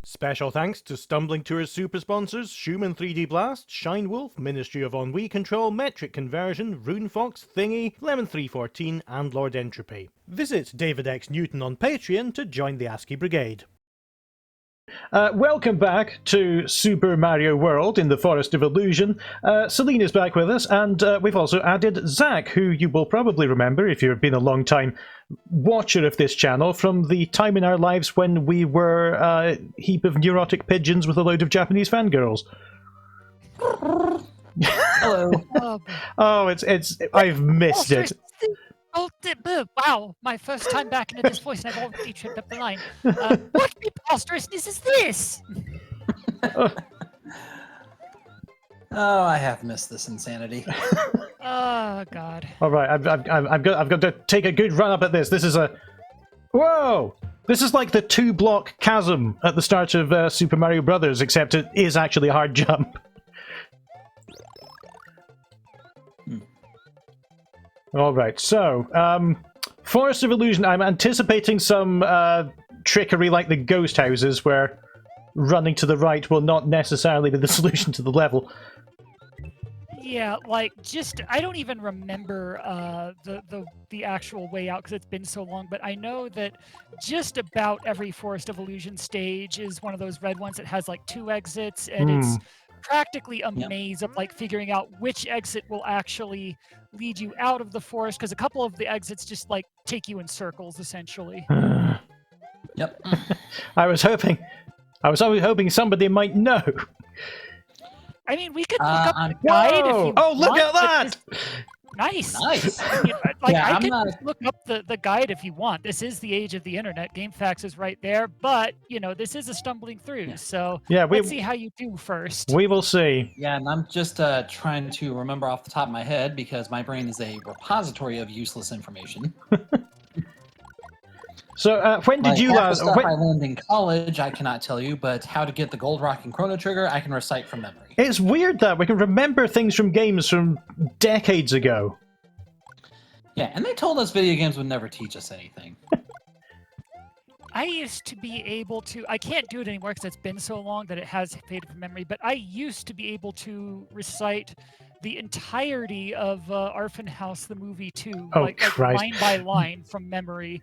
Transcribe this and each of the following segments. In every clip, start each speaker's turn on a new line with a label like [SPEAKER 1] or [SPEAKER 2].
[SPEAKER 1] Special thanks to Stumbling Tours super sponsors Schumann 3D Blast, Shine Wolf, Ministry of Ennui Control, Metric Conversion, Runefox, Thingy, Lemon 314, and Lord Entropy. Visit David X Newton on Patreon to join the ASCII Brigade. Welcome back to Super Mario World in the Forest of Illusion. Celine is back with us, and we've also added Zach, who you will probably remember if you've been a long time watcher of this channel from the time in our lives when we were a heap of neurotic pigeons with a load of Japanese fangirls.
[SPEAKER 2] Hello.
[SPEAKER 1] Oh, it's I've missed it.
[SPEAKER 3] Wow, my first time back into this voice and I've already tripped up the line. What preposterousness is this?
[SPEAKER 2] Oh, I have missed this insanity.
[SPEAKER 3] Oh, God.
[SPEAKER 1] All right, I've got to take a good run up at this. This is a... Whoa! This is like the 2-block chasm at the start of Super Mario Brothers, except it is actually a hard jump. All right, so Forest of Illusion. I'm anticipating some trickery like the ghost houses, where running to the right will not necessarily be the solution to the level.
[SPEAKER 3] Yeah, like, just, I don't even remember the actual way out because it's been so long, but I know that just about every Forest of Illusion stage is one of those red ones that has like 2 exits, and it's practically a maze of like figuring out which exit will actually lead you out of the forest, because a couple of the exits just like take you in circles essentially.
[SPEAKER 2] Yep.
[SPEAKER 1] I was always hoping somebody might know.
[SPEAKER 3] I mean, we could look up the guide if you
[SPEAKER 1] Oh, look
[SPEAKER 3] want,
[SPEAKER 1] at that!
[SPEAKER 3] Nice.
[SPEAKER 2] Nice.
[SPEAKER 3] I mean, like,
[SPEAKER 2] Yeah,
[SPEAKER 3] I can just look up the guide if you want. This is the age of the internet. GameFAQs is right there, but you know, this is a stumbling through. So
[SPEAKER 1] yeah,
[SPEAKER 3] let's see how you do first.
[SPEAKER 1] We will see.
[SPEAKER 2] Yeah, and I'm just trying to remember off the top of my head because my brain is a repository of useless information.
[SPEAKER 1] So when did you
[SPEAKER 2] last? Stuff I learned in college, I cannot tell you, but how to get the Gold Rock and Chrono Trigger, I can recite from memory.
[SPEAKER 1] It's weird that we can remember things from games from decades ago.
[SPEAKER 2] Yeah, and they told us video games would never teach us anything.
[SPEAKER 3] I used to be able to, I can't do it anymore because it's been so long that it has faded from memory, but I used to be able to recite the entirety of Arfin House, the movie too,
[SPEAKER 1] Oh,
[SPEAKER 3] like
[SPEAKER 1] Christ.
[SPEAKER 3] line by line from memory,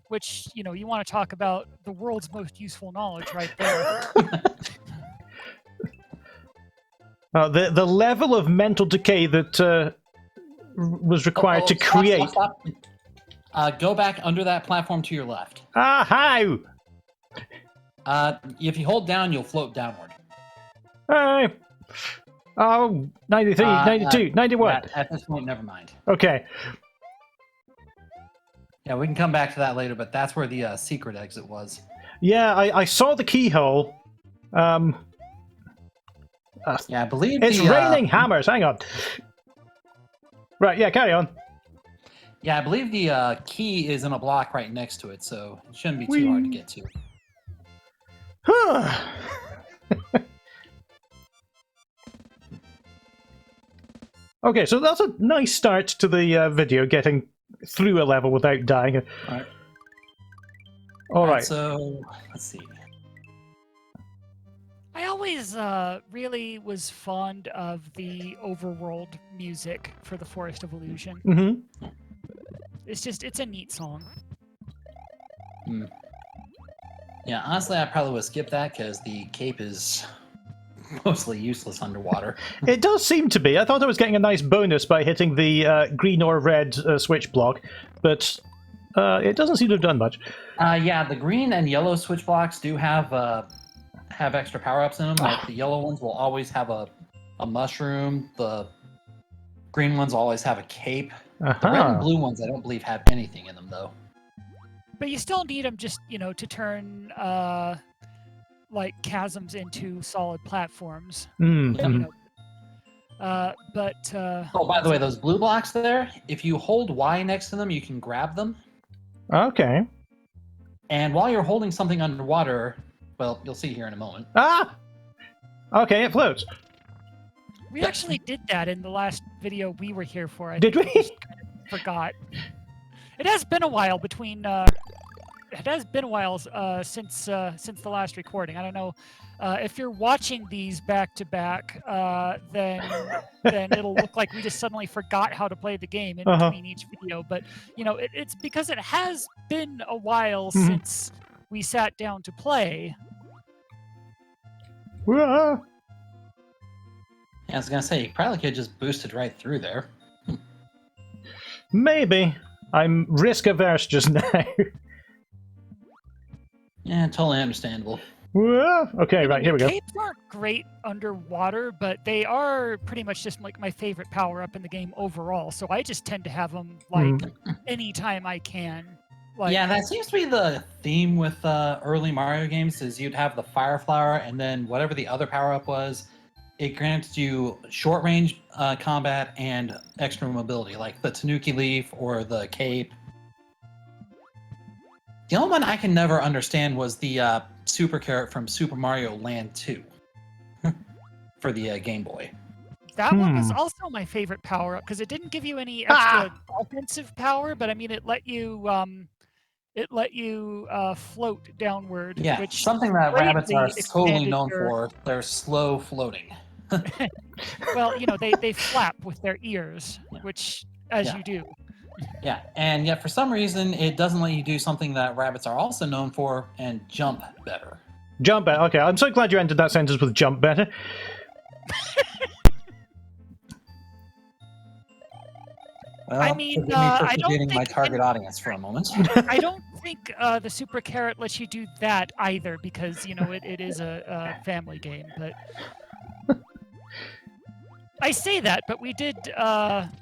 [SPEAKER 3] which, you know, you want to talk about the world's most useful knowledge right there.
[SPEAKER 1] The level of mental decay that was required to create...
[SPEAKER 2] Stop. Go back under that platform to your left.
[SPEAKER 1] Ah, how?
[SPEAKER 2] If you hold down, you'll float downward.
[SPEAKER 1] Hey. Oh, 93, 92, 91.
[SPEAKER 2] At this point, never mind.
[SPEAKER 1] Okay.
[SPEAKER 2] Yeah, we can come back to that later, but that's where the secret exit was.
[SPEAKER 1] Yeah, I saw the keyhole.
[SPEAKER 2] Yeah, I believe
[SPEAKER 1] it's raining hammers. Hang on. Right, yeah, carry on.
[SPEAKER 2] Yeah, I believe the key is in a block right next to it, so it shouldn't be too hard to get to.
[SPEAKER 1] Okay, so that's a nice start to the video, getting through a level without dying. All right.
[SPEAKER 2] So, let's see.
[SPEAKER 3] I always really was fond of the overworld music for the Forest of Illusion.
[SPEAKER 1] Mm-hmm.
[SPEAKER 3] It's a neat song.
[SPEAKER 2] Yeah, honestly, I probably would skip that because the cape is mostly useless underwater.
[SPEAKER 1] It does seem to be. I thought I was getting a nice bonus by hitting the green or red switch block, but it doesn't seem to have done much.
[SPEAKER 2] Yeah, the green and yellow switch blocks do have extra power-ups in them. Like the yellow ones will always have a mushroom. The green ones always have a cape. The red and blue ones, I don't believe, have anything in them, though.
[SPEAKER 3] But you still need them just, you know, to turn like chasms into solid platforms.
[SPEAKER 1] Mm-hmm.
[SPEAKER 3] You know.
[SPEAKER 2] Oh, by the way, those blue blocks there, if you hold Y next to them, you can grab them.
[SPEAKER 1] Okay.
[SPEAKER 2] And while you're holding something underwater, well, you'll see here in a moment.
[SPEAKER 1] Ah! Okay, it floats.
[SPEAKER 3] We actually did that in the last video we were here for.
[SPEAKER 1] Did we?
[SPEAKER 3] Just kind of forgot. It has been a while between it has been a while since the last recording. I don't know if you're watching these back to back, then it'll look like we just suddenly forgot how to play the game in between each video. But it's because it has been a while since we sat down to play.
[SPEAKER 1] Ah.
[SPEAKER 2] Yeah, I was gonna say you probably could have just boosted right through there.
[SPEAKER 1] Maybe. I'm risk averse just now.
[SPEAKER 2] Yeah, totally understandable.
[SPEAKER 1] Okay, right, here we go.
[SPEAKER 3] Capes aren't great underwater, but they are pretty much just like my favorite power up in the game overall. So I just tend to have them like anytime I can. Like,
[SPEAKER 2] yeah, that seems to be the theme with early Mario games. Is you'd have the Fire Flower, and then whatever the other power up was, it granted you short range combat and extra mobility, like the Tanuki Leaf or the Cape. The only one I can never understand was the Super Carrot from Super Mario Land 2 for the Game Boy.
[SPEAKER 3] That one was also my favorite power up because it didn't give you any extra offensive power, but I mean it let you float downward.
[SPEAKER 2] Yeah,
[SPEAKER 3] which
[SPEAKER 2] something that rabbits are totally
[SPEAKER 3] expanded
[SPEAKER 2] known for. They're slow floating.
[SPEAKER 3] Well, they flap with their ears, which as you do.
[SPEAKER 2] Yeah, and yet for some reason it doesn't let you do something that rabbits are also known for and jump better.
[SPEAKER 1] Jump better. Okay, I'm so glad you ended that sentence with jump better.
[SPEAKER 2] Well,
[SPEAKER 3] I mean,
[SPEAKER 2] forgive me for
[SPEAKER 3] I don't
[SPEAKER 2] forgetting my
[SPEAKER 3] think
[SPEAKER 2] target audience for a moment.
[SPEAKER 3] I don't think the Super Carrot lets you do that either because it is a family game. But I say that, but we did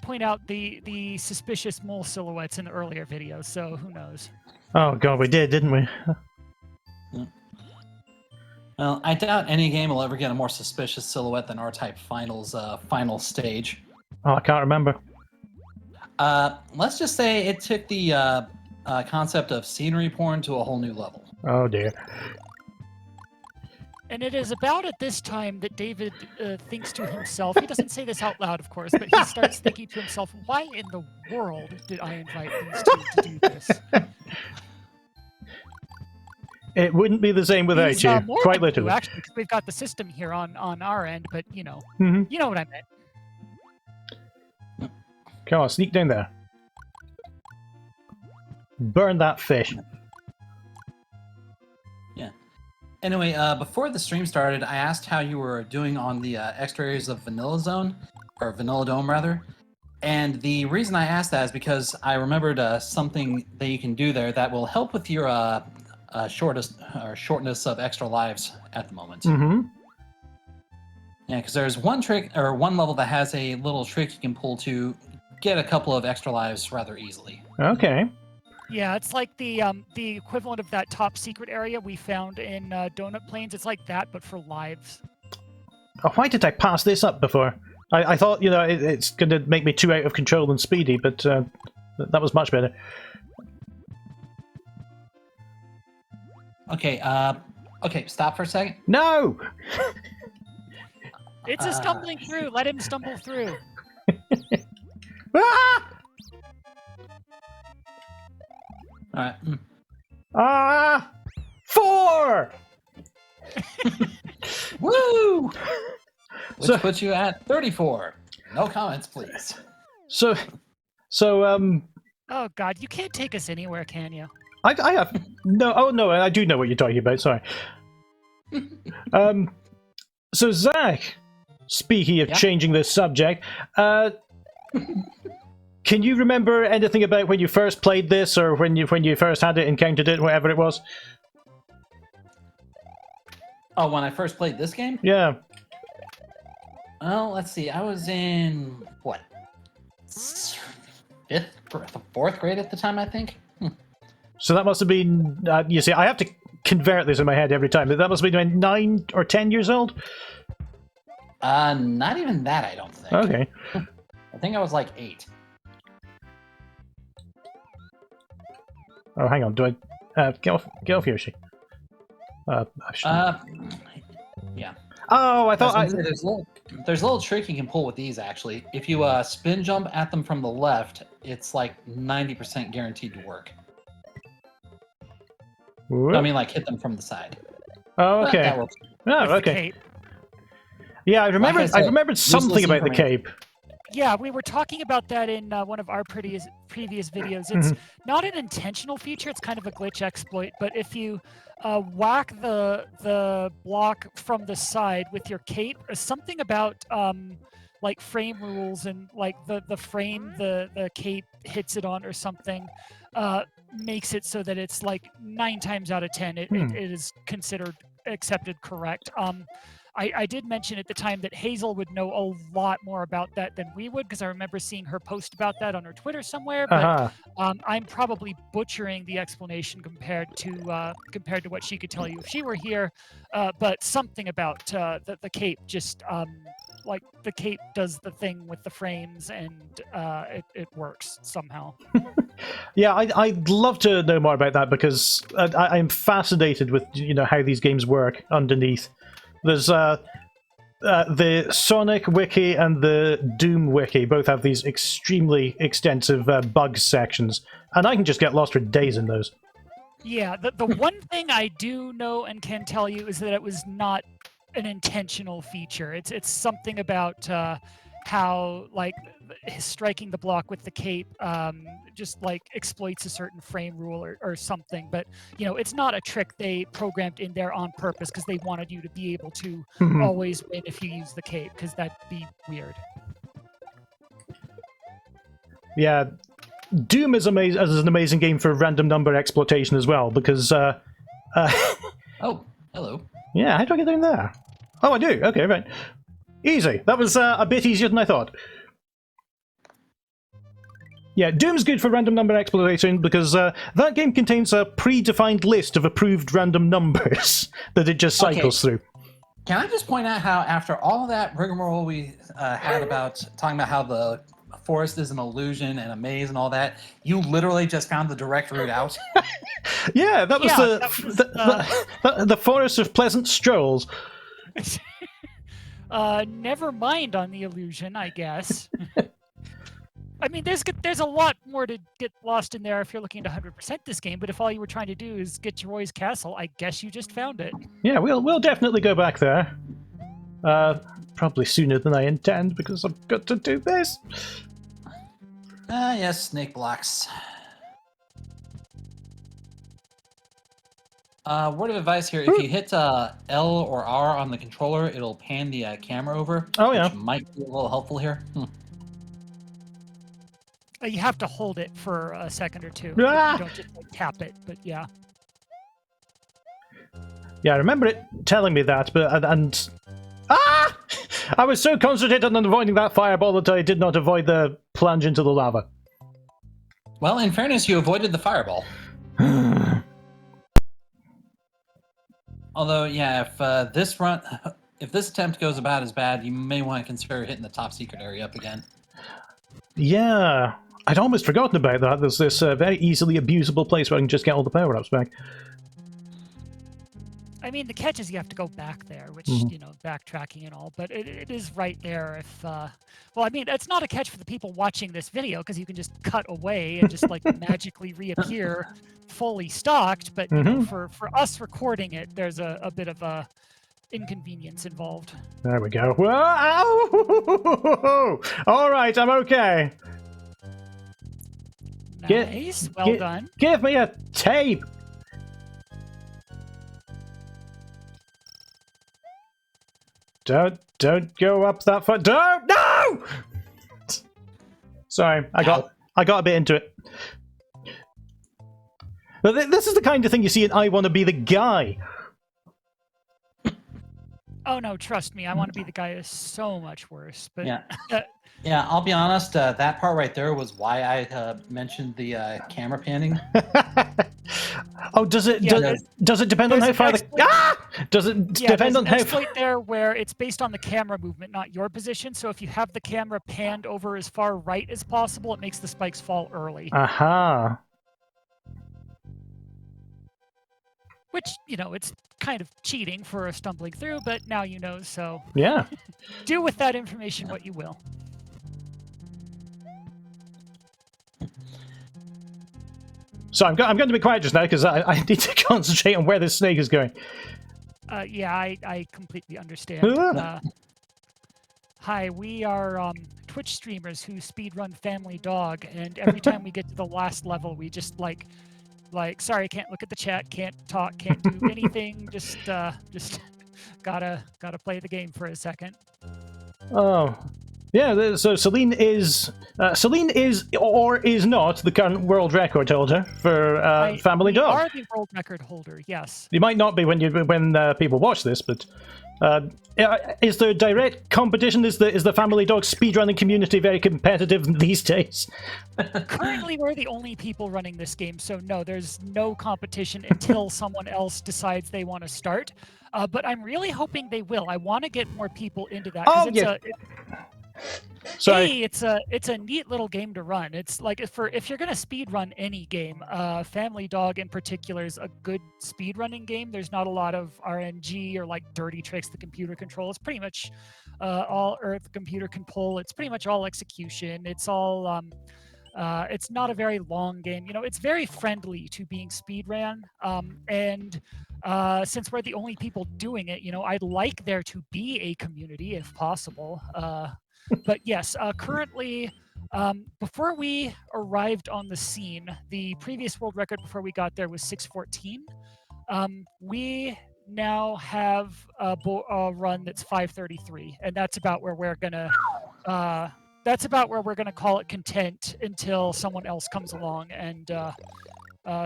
[SPEAKER 3] point out the suspicious mole silhouettes in the earlier video, so who knows?
[SPEAKER 1] Oh god, we did, didn't we?
[SPEAKER 2] Well, I doubt any game will ever get a more suspicious silhouette than R-Type Final's final stage.
[SPEAKER 1] Oh, I can't remember.
[SPEAKER 2] Let's just say it took the concept of scenery porn to a whole new level.
[SPEAKER 1] Oh dear.
[SPEAKER 3] And it is about at this time that David thinks to himself, he doesn't say this out loud, of course, but he starts thinking to himself, why in the world did I invite these two to do this?
[SPEAKER 1] It wouldn't be the same without
[SPEAKER 3] He's,
[SPEAKER 1] you,
[SPEAKER 3] more
[SPEAKER 1] quite
[SPEAKER 3] than
[SPEAKER 1] literally.
[SPEAKER 3] two, actually, because we've got the system here on our end, but you know what I meant.
[SPEAKER 1] Come on, sneak down there. Burn that fish.
[SPEAKER 2] Yeah. Anyway, before the stream started, I asked how you were doing on the extra areas of Vanilla Zone, or Vanilla Dome rather. And the reason I asked that is because I remembered something that you can do there that will help with your shortness of extra lives at the moment.
[SPEAKER 1] Mm-hmm.
[SPEAKER 2] Yeah, because there's one trick or one level that has a little trick you can pull to get a couple of extra lives rather easily.
[SPEAKER 1] Okay.
[SPEAKER 3] Yeah, it's like the equivalent of that top secret area we found in Donut Plains. It's like that, but for lives.
[SPEAKER 1] Oh, why did I pass this up before? I thought, it's going to make me too out of control and speedy, but that was much better.
[SPEAKER 2] Okay, okay, stop for a second.
[SPEAKER 1] No!
[SPEAKER 3] It's a stumbling through. Let him stumble through.
[SPEAKER 1] Ah!
[SPEAKER 2] All right.
[SPEAKER 1] 4!
[SPEAKER 2] Woo! Which puts you at 34. No comments, please.
[SPEAKER 1] So,
[SPEAKER 3] Oh God, you can't take us anywhere, can you?
[SPEAKER 1] I have no. Oh no, I do know what you're talking about. Sorry. So Zach, speaking of changing the subject, can you remember anything about when you first played this, or when you first had it, encountered it, whatever it was?
[SPEAKER 2] Oh, when I first played this game?
[SPEAKER 1] Yeah.
[SPEAKER 2] Well, let's see. I was in what? 4th grade at the time, I think.
[SPEAKER 1] So that must have been. You see, I have to convert this in my head every time. That must have been 9 or 10 years old.
[SPEAKER 2] Not even that, I don't think.
[SPEAKER 1] Okay.
[SPEAKER 2] I think I was like 8.
[SPEAKER 1] Oh, hang on. Do I get off Yoshi?
[SPEAKER 2] Yeah.
[SPEAKER 1] Oh, I thought
[SPEAKER 2] there's a little trick you can pull with these actually. If you spin jump at them from the left, it's like 90% guaranteed to work. I mean, like hit them from the side.
[SPEAKER 1] Oh,
[SPEAKER 2] But
[SPEAKER 1] okay.
[SPEAKER 2] that works.
[SPEAKER 1] Oh,
[SPEAKER 3] with the
[SPEAKER 1] okay.
[SPEAKER 3] cape.
[SPEAKER 1] Yeah, I remembered.
[SPEAKER 2] said,
[SPEAKER 1] I remembered something
[SPEAKER 2] useless
[SPEAKER 1] about the
[SPEAKER 2] information.
[SPEAKER 1] cape.
[SPEAKER 3] Yeah, we were talking about that in one of our previous videos. It's not an intentional feature; it's kind of a glitch exploit. But if you whack the block from the side with your cape, something about like frame rules and like the frame the cape hits it on or something makes it so that it's like 9 times out of 10 it is considered accepted correct. I did mention at the time that Hazel would know a lot more about that than we would, because I remember seeing her post about that on her Twitter somewhere. But I'm probably butchering the explanation compared to what she could tell you if she were here. But something about the cape, just like the cape does the thing with the frames, and it works somehow.
[SPEAKER 1] Yeah, I'd love to know more about that, because I'm fascinated with how these games work underneath. There's the Sonic wiki and the Doom wiki both have these extremely extensive bugs sections, and I can just get lost for days in those.
[SPEAKER 3] Yeah, the one thing I do know and can tell you is that it was not an intentional feature. It's something about how like striking the block with the cape just like exploits a certain frame rule or something. But it's not a trick they programmed in there on purpose because they wanted you to be able to always win if you use the cape, because that'd be weird.
[SPEAKER 1] Yeah, Doom is amazing as an amazing game for random number exploitation as well, because
[SPEAKER 2] Oh, hello.
[SPEAKER 1] yeah, how do I get down there? Oh, I do. Okay, right. Easy. That was a bit easier than I thought. Yeah, Doom's good for random number exploitation because that game contains a predefined list of approved random numbers that it just cycles through.
[SPEAKER 2] Can I just point out how after all of that rigmarole we had about talking about how the forest is an illusion and a maze and all that, you literally just found the direct route out?
[SPEAKER 1] Yeah, that was the forest of pleasant strolls.
[SPEAKER 3] Never mind on the illusion, I guess. I mean, there's a lot more to get lost in there if you're looking to 100% this game, but if all you were trying to do is get to Roy's castle, I guess you just found it.
[SPEAKER 1] Yeah, we'll definitely go back there. Probably sooner than I intend, because I've got to do this.
[SPEAKER 2] Yes, snake blocks. Word of advice here, if you hit L or R on the controller, it'll pan the camera over.
[SPEAKER 1] Oh, yeah.
[SPEAKER 2] Which might be a little helpful here.
[SPEAKER 3] You have to hold it for a second or two.
[SPEAKER 1] Ah!
[SPEAKER 3] You don't just like, tap it, but yeah.
[SPEAKER 1] Yeah, I remember it telling me that, but I was so concentrated on avoiding that fireball that I did not avoid the plunge into the lava.
[SPEAKER 2] Well, in fairness, you avoided the fireball. Although, yeah, if this attempt goes about as bad, you may want to consider hitting the top secret area up again.
[SPEAKER 1] Yeah, I'd almost forgotten about that. There's this very easily abusable place where I can just get all the power-ups back.
[SPEAKER 3] I mean, the catch is you have to go back there, which, backtracking and all, but it is right there if, well, I mean, it's not a catch for the people watching this video, because you can just cut away and just, like, magically reappear fully stocked, but, for us recording it, there's a bit of a inconvenience involved.
[SPEAKER 1] There we go. Whoa, ow! All right, I'm okay.
[SPEAKER 3] Nice, well done.
[SPEAKER 1] Give me a tape! Don't go up that far. Don't! No! Sorry, I got a bit into it. But this is the kind of thing you see in I Want to Be the Guy.
[SPEAKER 3] Oh no, trust me, I Want to Be the Guy is so much worse. But
[SPEAKER 2] yeah, yeah. I'll be honest. That part right there was why I mentioned the camera panning.
[SPEAKER 1] Oh, does it?
[SPEAKER 3] Yeah,
[SPEAKER 1] does it depend on how far Does it depend on how?
[SPEAKER 3] There's an exploit there where it's based on the camera movement, not your position. So if you have the camera panned over as far right as possible, it makes the spikes fall early.
[SPEAKER 1] Aha.
[SPEAKER 3] Which, it's kind of cheating for stumbling through, but now you know, so...
[SPEAKER 1] Yeah.
[SPEAKER 3] Do with that information what you will.
[SPEAKER 1] So I'm going to be quiet just now because I need to concentrate on where this snake is going.
[SPEAKER 3] Yeah, I completely understand.
[SPEAKER 1] Ah.
[SPEAKER 3] Hi, we are Twitch streamers who speedrun Family Dog, and every time we get to the last level, we just like, sorry, can't look at the chat, can't talk, can't do anything. Just gotta play the game for a second.
[SPEAKER 1] Oh, yeah. So Celine is or is not the current world record holder for Family Dog.
[SPEAKER 3] We are the world record holder. Yes.
[SPEAKER 1] You might not be when people watch this, but is there direct competition? Is the Family Dog speedrunning community very competitive these days?
[SPEAKER 3] Currently, we're the only people running this game, so no, there's no competition until someone else decides they want to start. But I'm really hoping they will. I want to get more people into that.
[SPEAKER 1] Oh, yeah. Sorry.
[SPEAKER 3] It's a neat little game to run. It's like if you're gonna speed run any game, Family Dog in particular is a good speed running game. There's not a lot of RNG or like dirty tricks the computer control. It's pretty much all Earth the computer can pull. It's pretty much all execution. It's all it's not a very long game. You know, it's very friendly to being speed ran. And since we're the only people doing it, you know, I'd like there to be a community if possible. But yes, currently, before we arrived on the scene, the previous world record before we got there was 6:14. We now have a run that's 5:33, and that's about where we're gonna call it content until someone else comes along and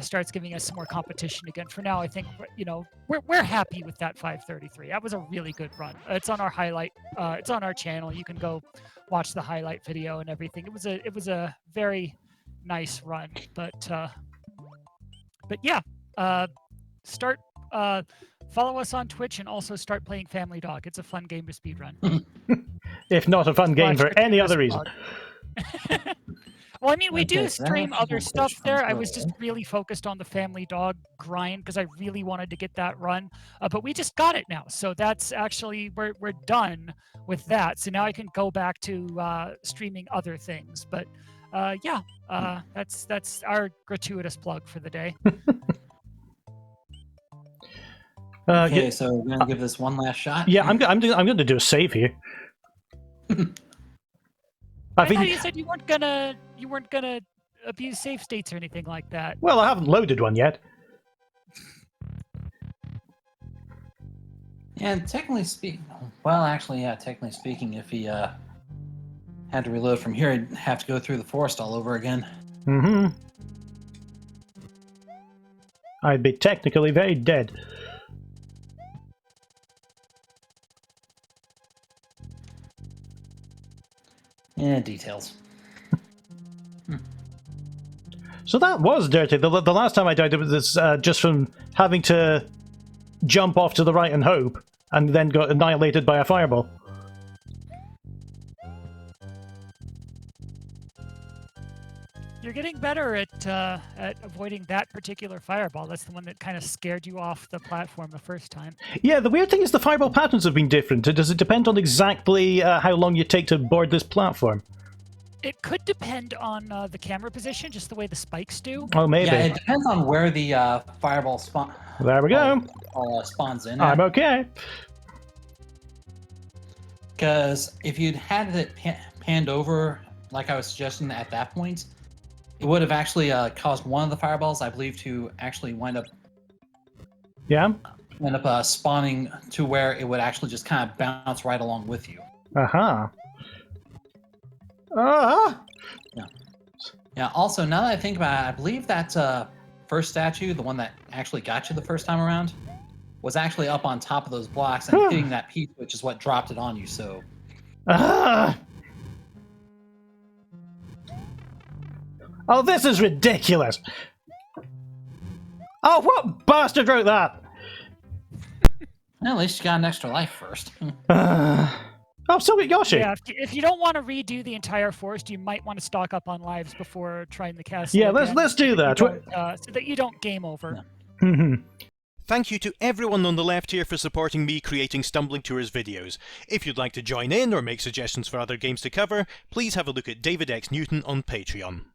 [SPEAKER 3] starts giving us some more competition again. For now, I think we're happy with that 5:33. That was a really good run. It's on our highlight. It's on our channel. You can go watch the highlight video and everything. It was a very nice run. But yeah, start follow us on Twitch and also start playing Family Dog. It's a fun game to speedrun.
[SPEAKER 1] If not a fun game for any other reason.
[SPEAKER 3] Well, I mean, we do stream other stuff there. I was just really focused on the Family Dog grind because I really wanted to get that run. But we just got it now. So that's actually, we're done with that. So now I can go back to streaming other things. But yeah, that's our gratuitous plug for the day.
[SPEAKER 2] Okay, so we're gonna give this one last shot.
[SPEAKER 1] Yeah, I'm going to do a save here.
[SPEAKER 3] I thought you said you weren't gonna abuse save states or anything like that.
[SPEAKER 1] Well, I haven't loaded one yet.
[SPEAKER 2] Yeah, technically speaking, if he had to reload from here, he'd have to go through the forest all over again.
[SPEAKER 1] Mm-hmm. I'd be technically very dead.
[SPEAKER 2] Yeah, details.
[SPEAKER 1] So that was dirty. The last time I died, it was just from having to jump off to the right and hope, and then got annihilated by a fireball.
[SPEAKER 3] You're getting better at avoiding that particular fireball. That's the one that kind of scared you off the platform the first time.
[SPEAKER 1] Yeah, the weird thing is the fireball patterns have been different. Does it depend on exactly how long you take to board this platform?
[SPEAKER 3] It could depend on the camera position, just the way the spikes do.
[SPEAKER 1] Oh, maybe.
[SPEAKER 2] Yeah, it depends on where the fireball
[SPEAKER 1] There we go.
[SPEAKER 2] spawns in.
[SPEAKER 1] I'm okay.
[SPEAKER 2] Because if you'd had it panned over, like I was suggesting at that point, it would have actually caused one of the fireballs, I believe, to actually wind up spawning to where it would actually just kind of bounce right along with you.
[SPEAKER 1] Uh-huh.
[SPEAKER 2] Yeah. Also, now that I think about it, I believe that first statue, the one that actually got you the first time around, was actually up on top of those blocks and hitting that piece, which is what dropped it on you. So.
[SPEAKER 1] Oh, this is ridiculous! Oh, what bastard wrote that?
[SPEAKER 2] Well, at least you got an extra life first.
[SPEAKER 1] Oh, so did Yoshi.
[SPEAKER 3] Yeah, if you don't want to redo the entire forest, you might want to stock up on lives before trying the castle.
[SPEAKER 1] Yeah,
[SPEAKER 3] again,
[SPEAKER 1] let's do that.
[SPEAKER 3] so that you don't game over.
[SPEAKER 1] Thank you to everyone on the left here for supporting me creating Stumbling Tours videos. If you'd like to join in or make suggestions for other games to cover, please have a look at David X Newton on Patreon.